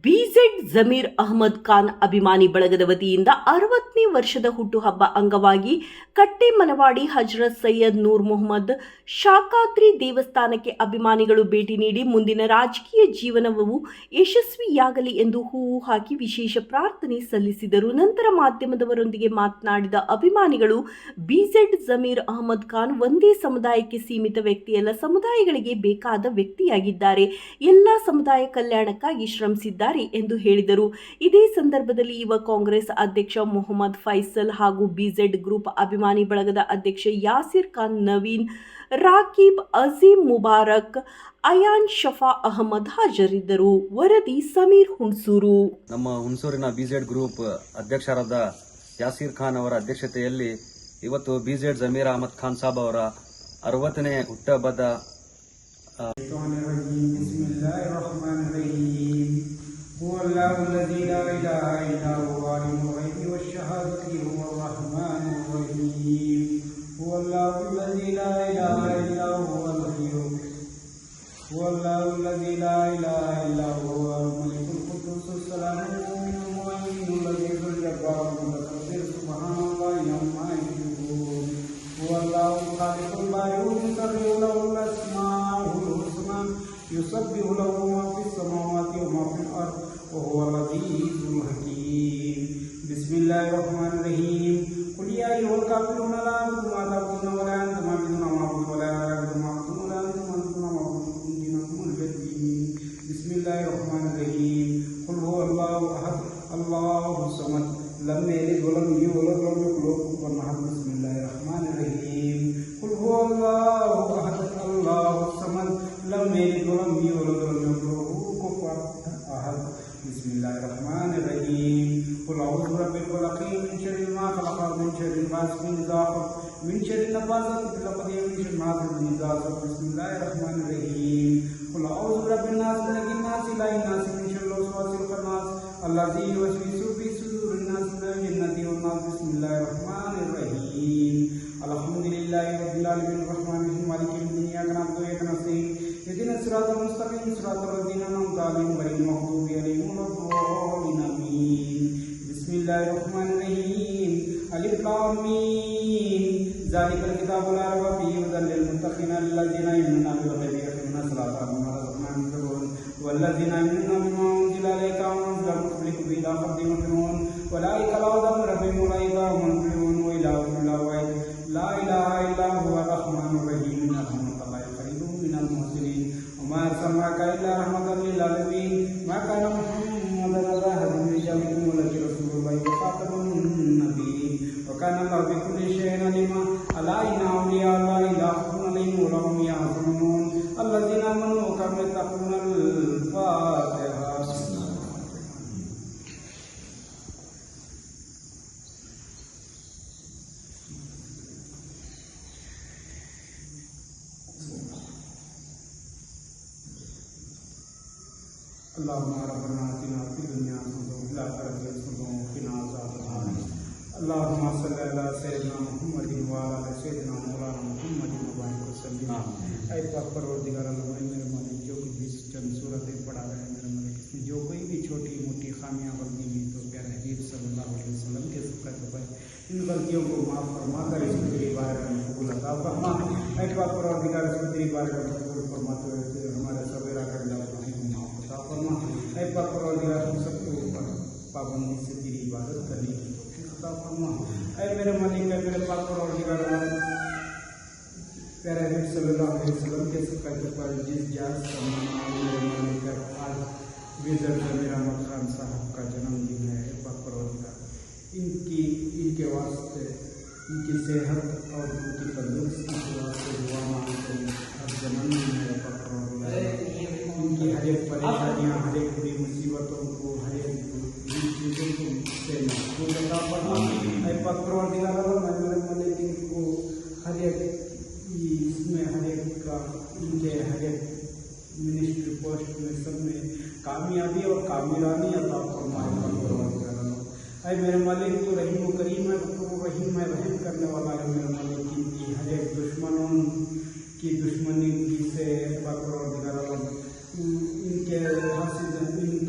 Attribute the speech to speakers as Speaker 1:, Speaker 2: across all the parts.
Speaker 1: BZ Zameer Ahmed Khan ಅಭಿಮಾನಿ ಬಳಗದ ವತಿಯಿಂದ 60ನೇ ವರ್ಷದ ಹುಟ್ಟುಹಬ್ಬ ಅಂಗವಾಗಿ ಕಟ್ಟೆಮನವಾಡಿ ಹಜರತ್ ಸೈಯದ್ ನೂರ್ ಮೊಹಮ್ಮದ್ ಶಾಕಾದ್ರಿ ದೇವಸ್ಥಾನಕ್ಕೆ ಅಭಿಮಾನಿಗಳು ಭೇಟಿ ನೀಡಿ ಮುಂದಿನ ರಾಜಕೀಯ ಜೀವನವು ಯಶಸ್ವಿಯಾಗಲಿ ಎಂದು ಹೂವು ಹಾಕಿ ವಿಶೇಷ ಪ್ರಾರ್ಥನೆ ಸಲ್ಲಿಸಿದರು. ನಂತರ ಮಾಧ್ಯಮದವರೊಂದಿಗೆ ಮಾತನಾಡಿದ ಅಭಿಮಾನಿಗಳು, ಬಿಜೆಡ್ ಜಮೀರ್ ಅಹಮದ್ ಖಾನ್ ಒಂದೇ ಸಮುದಾಯಕ್ಕೆ ಸೀಮಿತ ವ್ಯಕ್ತಿಯಲ್ಲ, ಸಮುದಾಯಗಳಿಗೆ ಬೇಕಾದ ವ್ಯಕ್ತಿಯಾಗಿದ್ದಾರೆ. ಎಲ್ಲ ಸಮುದಾಯ ಕಲ್ಯಾಣಕ್ಕಾಗಿ ಶ್ರಮಿಸಿದ್ದಾರೆ ಎಂದು ಹೇಳಿದರು. ಇದೇ ಸಂದರ್ಭದಲ್ಲಿ ಯುವ ಕಾಂಗ್ರೆಸ್ ಅಧ್ಯಕ್ಷ ಮೊಹಮ್ಮದ್ ಫೈಸಲ್ ಹಾಗೂ ಬಿಜೆಡ್ ಗ್ರೂಪ್ ಅಭಿಮಾನಿ ಬಳಗದ ಅಧ್ಯಕ್ಷ ಯಾಸಿರ್ ಖಾನ್, ನವೀನ್, ರಾಕೀಬ್, ಅಜೀಂ ಮುಬಾರಕ್, ಅಯಾನ್ ಶಫಾ ಅಹಮದ್ ಹಾಜರಿದ್ದರು. ವರದಿ ಸಮೀರ್ ಹುಣಸೂರು.
Speaker 2: ನಮ್ಮ ಹುಣಸೂರಿನ ಬಿಜೆಡ್ ಗ್ರೂಪ್ ಅಧ್ಯಕ್ಷರಾದ ಯಾಸಿರ್ ಖಾನ್ ಅವರ ಅಧ್ಯಕ್ಷತೆಯಲ್ಲಿ ಇವತ್ತು ಬಿಜೆಡ್ ಜಮೀರ್ ಅಹಮದ್ ಖಾನ್ ಸಾಬ್ ಅವರ 60ನೇ ಹುಟ್ಟುಹಬ್ಬದ
Speaker 3: هو الله الذي لا إله إلا هو عالم الغيب والشهادة هو الرحمن الرحيم هو الله الذي لا إله إلا هو الغيوب هو الله الذي لا إله إلا هو الملك القدوس السلام المؤمن المهيمن العزيز الجبار المتكبر سبحان الله عما يشركون هو الله الخالق البارئ المصور له الأسماء الحسنى يسبح له ما في السماوات وما في الأرض وهو العزيز الحكيم بسم الله الرحمن الرحيم قل يا أيها الكافرون لا أعبد ما تعبدون ولا أنتم عابدون ما أعبد ولا أنا أعبد ما أعبدون ولا أنتم عابدون ما أعبد دينكم الجديد بسم الله الرحمن الرحيم قل هو الله أحد الله الصمد لم يلد ولم يولد ولم يكن له كفوا أحد بسم الله الرحمن الرحيم قل هو الله أحد الله الصمد لم يلد ولم يولد ولم يكن له كفوا أحد بسم الله الرحمن الرحيم قل أعوذ برب الفلق من شر ما خلق من شر غاسق إذا وقب من شر النفاثات في العقد من شر حاسد إذا حسد بسم الله الرحمن الرحيم قل أعوذ برب الناس ملك الناس إله الناس من شر الوسواس الخناس الذي يوسوس في صدور الناس من الجنة والناس بسم الله الرحمن الرحيم الحمد لله رب العالمين الرحمن الرحيم مالك يوم الدين إياك نعبد وإياك نستعين اهدنا الصراط المستقيم صراط الذين أنعمت عليهم غير المغضوب عليهم ولا الضالين آمين بسم الله الرحمن الرحيم ألف لام ميم ذلك الكتاب لا ريب فيه هدى للمتقين الذين يؤمنون بالغيب ويقيمون الصلاة ومما رزقناهم ينفقون والذين يؤمنون بما أنزل إليك وما أنزل من قبلك بإذا ربهم يؤمنون أولئك على هدى من ربهم أولئك هم المفلحون وإلهكم إله واحد لا إله إلا هو الرحمن الرحيم إن رحمة الله قريب من المحسنين وما أرسلناك إلا رحمة للعالمين ما كان محمد أبا أحد من رجالكم ولكن رسول الله وخاتم النبيين وكان الله بكل شيء عليما ألا إن أولياء الله لا خوف عليهم ولا هم يحزنون الذين آمنوا وكانوا يتقون الفاتحة اللهم ربنا آتنا في الدنيا حسنة وفي الآخرة حسنة وقنا عذاب النار اللهم صل على سيدنا محمد وعلى آل سيدنا مولانا محمد وبارك وسلم اے پاک پروردگار اللہ میرے مالک جو کچھ بھی چند صورتیں پڑھا رہے ہیں میرے مالک اس میں جو کوئی بھی چھوٹی موٹی خامیاں غلطی ہوئی تو پیارے حبیب صلی اللہ علیہ وسلم کے صدقہ پر ان غلطیوں کو معاف فرما کر اس کو تیری بارگاہ میں قبول عطا فرما اے پاک پروردگار اس کو تیری بارگاہ میں قبول فرماتے ہوئے ہمارے سویرا کر اللہ اے پاک پروردگار ہم سب کو پابندی سے تیری عبادت کرنے کی توفیق عطا فرما اے میرے مالک اے میرے پاک پروردگار پیارے حبیب صلی اللہ علیہ وسلم کے صدقے پر جس جاز سامان میرے مالک آج بیزر جمیر احمد خان صاحب کا جنم دن ہے اے پاک پروردگار ان کے واسطے ان کی صحت اور ان کی تندرستی کے واسطے دعا مانگتے ہیں ہر جنم دن ہے اے پاک پروردگار ان کی ہر ایک پریشانیاں ہر ایک بری مصیبتوں کو ہر ایک چیزوں کو سے محفوظ عطا فرما اے پاک پروردگار میرے مالک ان کو ہر ایک اس میں ہر ایک کا ان کے ہر ایک منسٹری پوسٹ میں سب میں کامیابی اور کامیرانی عطا فرما اے پاک پروردگار اے میرے مالک تو رحیم و کریم ہے رحیم ہے رحم کرنے والا ہے میرے مالک ان کی ہر ایک دشمنوں کی دشمنی سے پاک پروردگار ان کے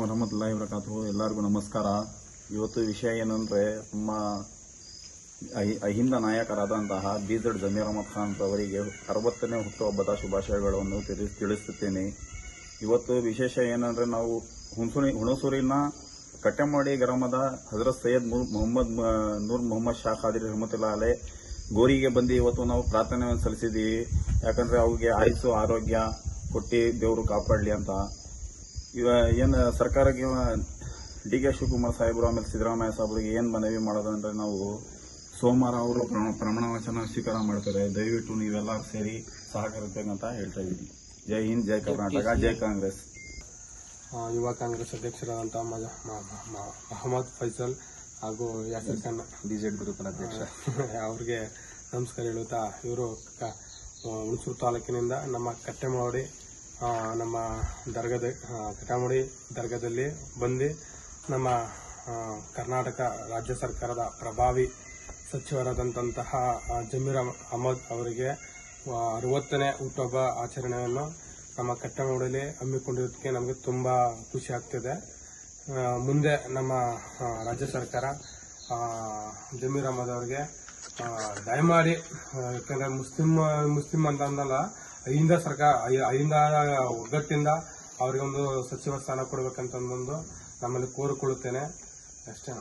Speaker 4: ವರಹಮತುಲ್ಲಾಹಿ ವಬರಕಾತುಹು. ಎಲ್ಲರಿಗೂ ನಮಸ್ಕಾರ. ಇವತ್ತು ವಿಷಯ ಏನಂದ್ರೆ, ನಮ್ಮ ಅಹಿಂದ ನಾಯಕರಾದಂತಹ BZ ಜಮೀರ್ ಅಹಮದ್ ಖಾನ್ ಅವರಿಗೆ 60ನೇ ಹುಟ್ಟುಹಬ್ಬದ ಶುಭಾಶಯಗಳನ್ನು ತಿಳಿಸುತ್ತೇನೆ. ಇವತ್ತು ವಿಶೇಷ ಏನಂದ್ರೆ, ನಾವು ಹುಣಸೂರಿನ ಕಟ್ಟೆಮಾಡಿ ಗ್ರಾಮದ ಹಜರತ್ ಸೈಯದ್ ನೂರ್ ಮೊಹಮ್ಮದ್ ಶಾ ಖಾದ್ರಿ ರಹಮತುಲ್ಲಾ ಅಲೈ ಗೋರಿಗೆ ಬಂದು ಇವತ್ತು ನಾವು ಪ್ರಾರ್ಥನೆಯನ್ನು ಸಲ್ಲಿಸಿದ್ದೀವಿ. ಯಾಕಂದ್ರೆ ಅವ್ರಿಗೆ ಆಯುಸ್ಸು ಆರೋಗ್ಯ ಕೊಟ್ಟು ದೇವರು ಕಾಪಾಡಲಿ ಅಂತ. ಏನು ಸರ್ಕಾರಕ್ಕೆ DK ಶಿವಕುಮಾರ್ ಸಾಹೇಬರು ಆಮೇಲೆ ಸಿದ್ದರಾಮಯ್ಯ ಸಾಹೇಬರಿಗೆ ಏನು ಮನವಿ ಮಾಡೋದಂದ್ರೆ, ನಾವು ಸೋಮವಾರ ಅವರು ಪ್ರಮಾಣ ವಚನ ಸ್ವೀಕಾರ ಮಾಡ್ತಾರೆ. ದಯವಿಟ್ಟು ನೀವೆಲ್ಲರೂ ಸೇರಿ ಸಹಕರಿಸಬೇಕಂತ ಹೇಳ್ತಾ ಇದ್ದೀನಿ. ಜೈ ಹಿಂದ್, ಜೈ ಕರ್ನಾಟಕ, ಜೈ ಕಾಂಗ್ರೆಸ್.
Speaker 5: ಯುವ ಕಾಂಗ್ರೆಸ್ ಅಧ್ಯಕ್ಷರಾದಂಥ ಮೊಹಮ್ಮದ್ ಫೈಸಲ್ ಹಾಗೂ ಯಾಸಿರ್ ಖಾನ್
Speaker 2: BZ ಗ್ರೂಪ್ ಅಧ್ಯಕ್ಷ
Speaker 5: ಅವ್ರಿಗೆ ನಮಸ್ಕಾರ ಹೇಳುತ್ತಾ, ಇವರು ಹುಣಸೂರು ತಾಲೂಕಿನಿಂದ ನಮ್ಮ ಕಟ್ಟೆಮಾಡಿ ನಮ್ಮ ಕಟ್ಟೆಮಾಡಿ ದರ್ಗಾದಲ್ಲಿ ಬಂದು ನಮ್ಮ ಕರ್ನಾಟಕ ರಾಜ್ಯ ಸರ್ಕಾರದ ಪ್ರಭಾವಿ ಸಚಿವರಾದಂತಹ ಜಮೀರ್ ಅಹಮದ್ ಅವರಿಗೆ 60ನೇ ಹುಟ್ಟುಹಬ್ಬ ಆಚರಣೆಯನ್ನು ನಮ್ಮ ಕಟ್ಟೆಮಾಡಿಯಲ್ಲಿ ಹಮ್ಮಿಕೊಂಡಿರೋದಕ್ಕೆ ನಮಗೆ ತುಂಬಾ ಖುಷಿ ಆಗ್ತಿದೆ. ಮುಂದೆ ನಮ್ಮ ರಾಜ್ಯ ಸರ್ಕಾರ ಜಮೀರ್ ಅಹಮದ್ ಅವರಿಗೆ ದಯಮಾಡಿ, ಯಾಕಂದ್ರೆ ಮುಸ್ಲಿಂ ಅಂತ ಅಂದಲ್ಲ, ಅಹಿಂದ ಒಗ್ಗಟ್ಟಿಂದ ಅವರಿಗೆ ಒಂದು ಸಚಿವ ಸ್ಥಾನ ಕೊಡಬೇಕಂತ ನಮ್ಮಲ್ಲಿ ಕೋರಿಕೊಳ್ಳುತ್ತೇನೆ ಅಷ್ಟೇ.